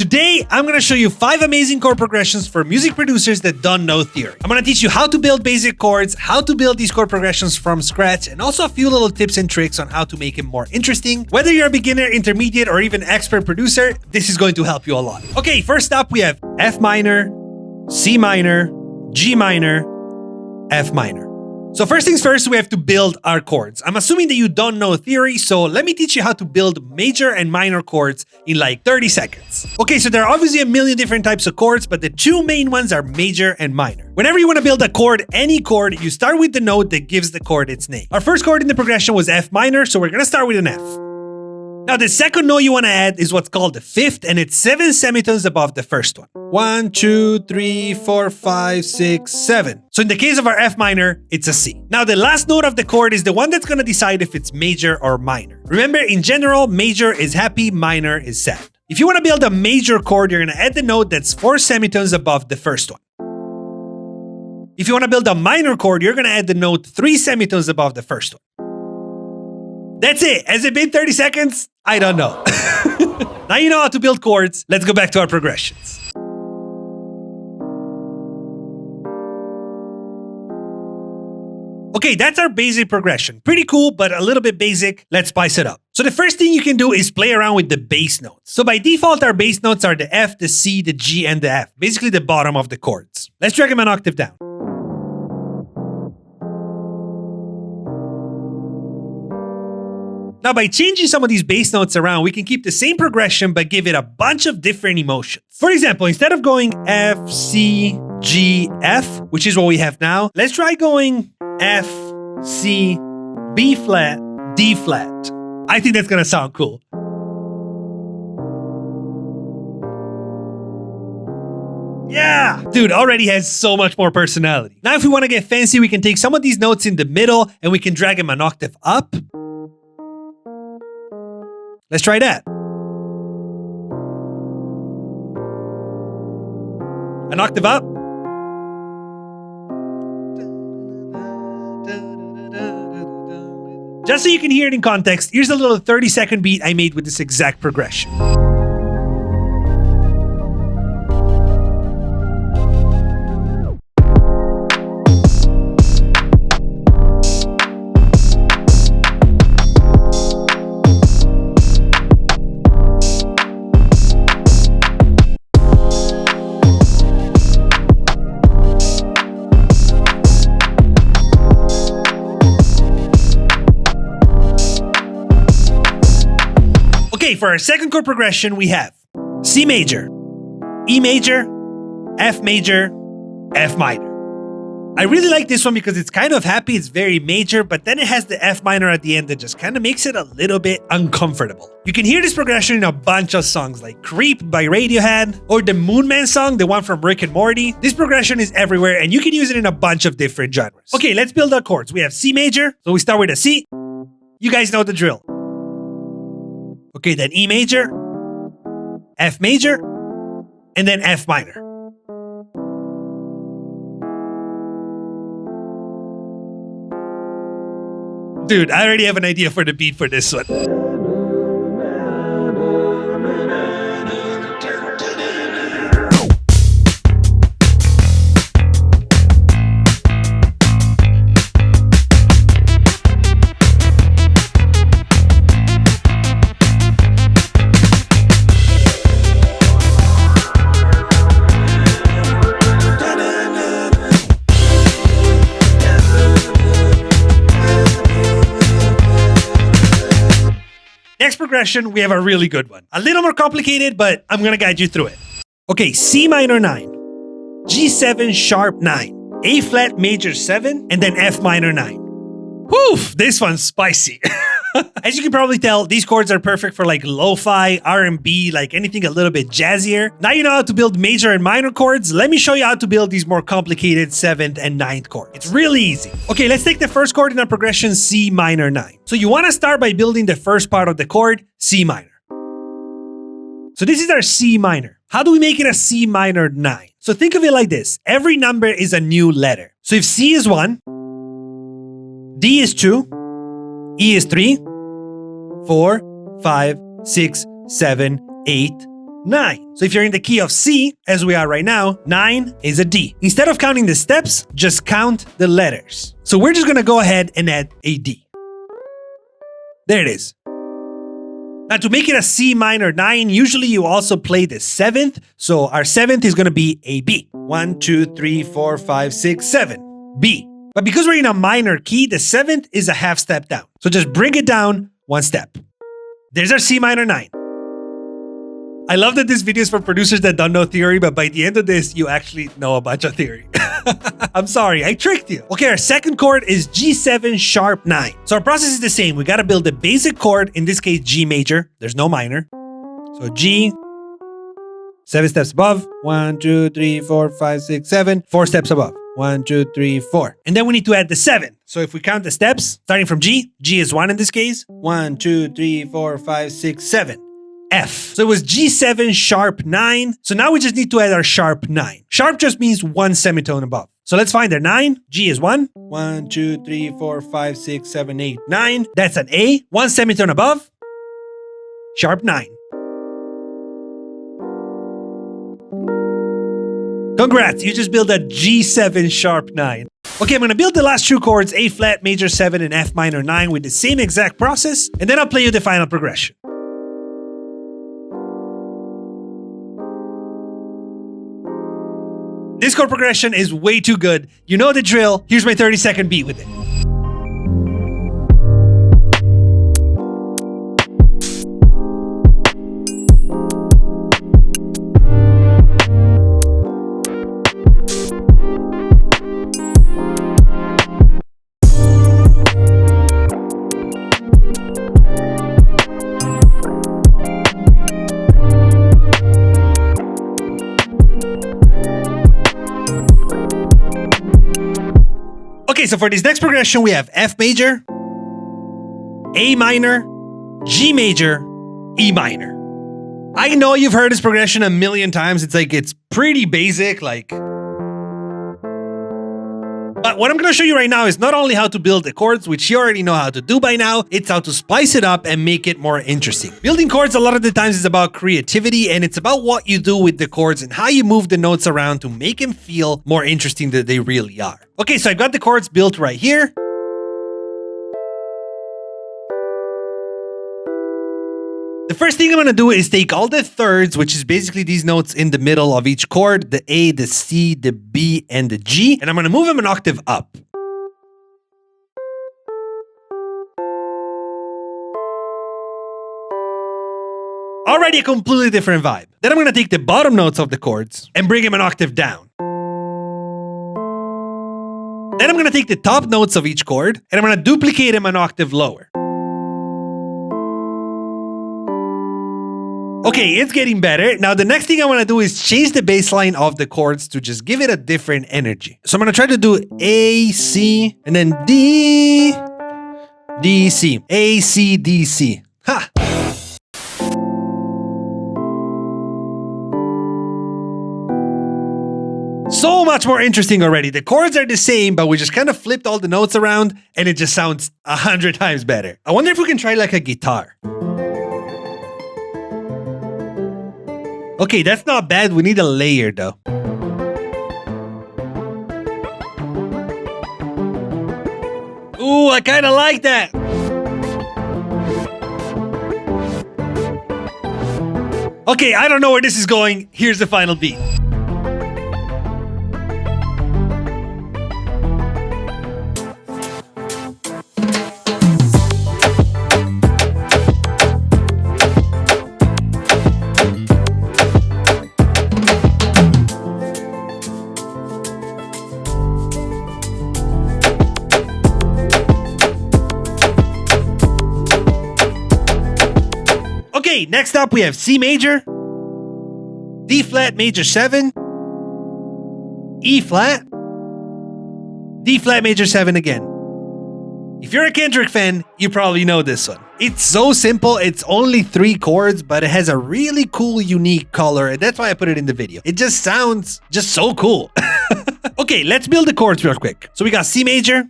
Today, I'm going to show you 5 amazing chord progressions for music producers that don't know theory. I'm going to teach you how to build basic chords, how to build these chord progressions from scratch, and also a few little tips and tricks on how to make them more interesting. Whether you're a beginner, intermediate, or even expert producer, this is going to help you a lot. Okay, first up, we have F minor, C minor, G minor, F minor. So first things first, we have to build our chords. I'm assuming that you don't know theory, so let me teach you how to build major and minor chords in like 30 seconds. Okay, so there are obviously a million different types of chords, but the two main ones are major and minor. Whenever you want to build a chord, any chord, you start with the note that gives the chord its name. Our first chord in the progression was F minor, so we're going to start with an F. Now, the second note you want to add is what's called the fifth, and it's 7 semitones above the first one. 1, 2, 3, 4, 5, 6, 7. So in the case of our F minor, it's a C. Now, the last note of the chord is the one that's going to decide if it's major or minor. Remember, in general, major is happy, minor is sad. If you want to build a major chord, you're going to add the note that's 4 semitones above the first one. If you want to build a minor chord, you're going to add the note 3 semitones above the first one. That's it. Has it been 30 seconds? I don't know. Now you know how to build chords. Let's go back to our progressions. Okay, that's our basic progression. Pretty cool, but a little bit basic. Let's spice it up. So the first thing you can do is play around with the bass notes. So by default, our bass notes are the F, the C, the G, and the F. Basically the bottom of the chords. Let's drag them an octave down. Now, by changing some of these bass notes around, we can keep the same progression but give it a bunch of different emotions. For example, instead of going F, C, G, F, which is what we have now, let's try going F, C, B flat, D flat. I think that's gonna sound cool. Yeah! Dude, already has so much more personality. Now, if we want to get fancy, we can take some of these notes in the middle and we can drag them an octave up. Let's try that. An octave up. Just so you can hear it in context, here's a little 30-second beat I made with this exact progression. Okay, for our second chord progression, we have C major, E major, F major, F minor. I really like this one because it's kind of happy, it's very major, but then it has the F minor at the end that just kind of makes it a little bit uncomfortable. You can hear this progression in a bunch of songs like Creep by Radiohead or the Moon Man song, the one from Rick and Morty. This progression is everywhere and you can use it in a bunch of different genres. Okay, let's build our chords. We have C major, so we start with a C. You guys know the drill. Okay, then E major, F major, and then F minor. Dude, I already have an idea for the beat for this one. Next progression, we have a really good one. A little more complicated, but I'm gonna guide you through it. Okay, C minor 9, G7 sharp 9, A flat major 7, and then F minor 9. Whew, this one's spicy. As you can probably tell, these chords are perfect for like lo-fi, R&B, like anything a little bit jazzier. Now you know how to build major and minor chords. Let me show you how to build these more complicated 7th and 9th chords. It's really easy. Okay, let's take the first chord in our progression, C minor 9. So you want to start by building the first part of the chord, C minor. So this is our C minor. How do we make it a C minor 9? So think of it like this. Every number is a new letter. So if C is 1, D is 2, E is 3, 4, 5, 6, 7, 8, 9. So if you're in the key of C, as we are right now, 9 is a D. Instead of counting the steps, just count the letters. So we're just gonna go ahead and add a D. There it is. Now to make it a C minor 9, usually you also play the 7th. So our 7th is gonna be a B. 1, 2, 3, 4, 5, 6, 7. B. But because we're in a minor key, the 7th is a half step down. So just bring it down one step. There's our C minor 9. I love that this video is for producers that don't know theory, but by the end of this, you actually know a bunch of theory. I'm sorry, I tricked you. Okay, our second chord is G7 sharp 9. So our process is the same. We gotta build a basic chord, in this case, G major. There's no minor. So G, 7 steps above. 1, 2, 3, 4, 5, 6, 7. 4 steps above. 1, 2, 3, 4. And then we need to add the 7. So if we count the steps, starting from G, G is 1 in this case. 1, 2, 3, 4, 5, 6, 7. F. So it was G7 sharp 9. So now we just need to add our sharp 9. Sharp just means one semitone above. So let's find our 9. G is 1. 1, 2, 3, 4, 5, 6, 7, 8, 9. That's an A. One semitone above. Sharp 9. Congrats, you just built a G7 sharp 9. Okay, I'm gonna build the last two chords, A flat major 7 and F minor 9 with the same exact process, and then I'll play you the final progression. This chord progression is way too good. You know the drill. Here's my 30-second beat with it. Okay, so for this next progression, we have F major, A minor, G major, E minor. I know you've heard this progression a million times. It's pretty basic, but what I'm going to show you right now is not only how to build the chords, which you already know how to do by now, it's how to spice it up and make it more interesting. Building chords a lot of the times is about creativity, and it's about what you do with the chords and how you move the notes around to make them feel more interesting than they really are. Okay, so I've got the chords built right here. The first thing I'm going to do is take all the thirds, which is basically these notes in the middle of each chord, the A, the C, the B, and the G, and I'm going to move them an octave up. Already a completely different vibe. Then I'm going to take the bottom notes of the chords and bring them an octave down. Then I'm going to take the top notes of each chord and I'm going to duplicate them an octave lower. Okay, it's getting better. Now, the next thing I want to do is change the bass line of the chords to just give it a different energy. So I'm going to try to do A, C, and then D, D, C. A, C, D, C. Ha! So much more interesting already. The chords are the same, but we just kind of flipped all the notes around and it just sounds 100 times better. I wonder if we can try like a guitar. Okay, that's not bad. We need a layer though. Ooh, I kind of like that. Okay, I don't know where this is going. Here's the final beat. Okay, next up we have C major, D flat major 7, E flat, D flat major 7 again. If you're a Kendrick fan, you probably know this one. It's so simple, it's only 3 chords, but it has a really cool, unique color, and that's why I put it in the video. It just sounds just so cool. Okay, let's build the chords real quick. So we got C major,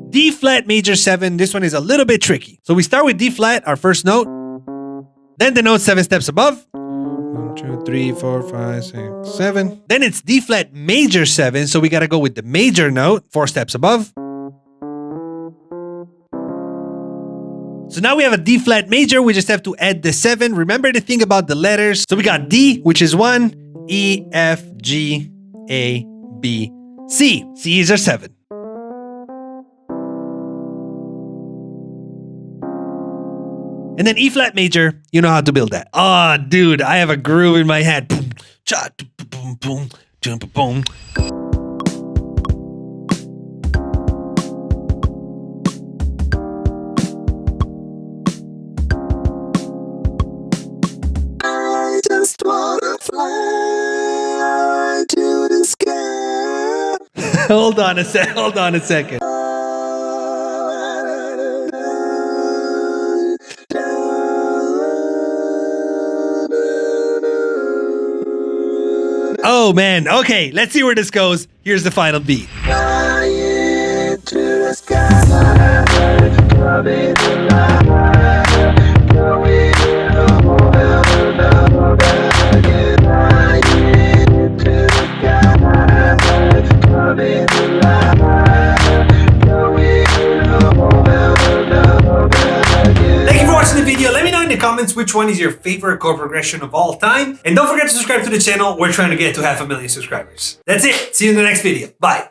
D flat major 7. This one is a little bit tricky. So we start with D flat, our first note. Then the note 7 steps above. 1, 2, 3, 4, 5, 6, 7. Then it's D flat major 7, so we gotta go with the major note, 4 steps above. So now we have a D flat major, we just have to add the 7. Remember the thing about the letters. So we got D, which is 1, E, F, G, A, B, C. C is our 7. And then E flat major, you know how to build that. Oh, dude, I have a groove in my head. Boom, cha, boom, boom, boom, boom. I just wanna fly to the sky. Hold on a second. Oh man, okay, let's see where this goes. Here's the final beat. Flying to the sky, coming alive, going again. Flying to the sky, coming alive, going again. Thank you for watching the video. Let me know in the comments which one is your favorite chord progression of all time. And don't forget to subscribe to the channel. We're trying to get to 500,000 subscribers. That's it. See you in the next video. Bye.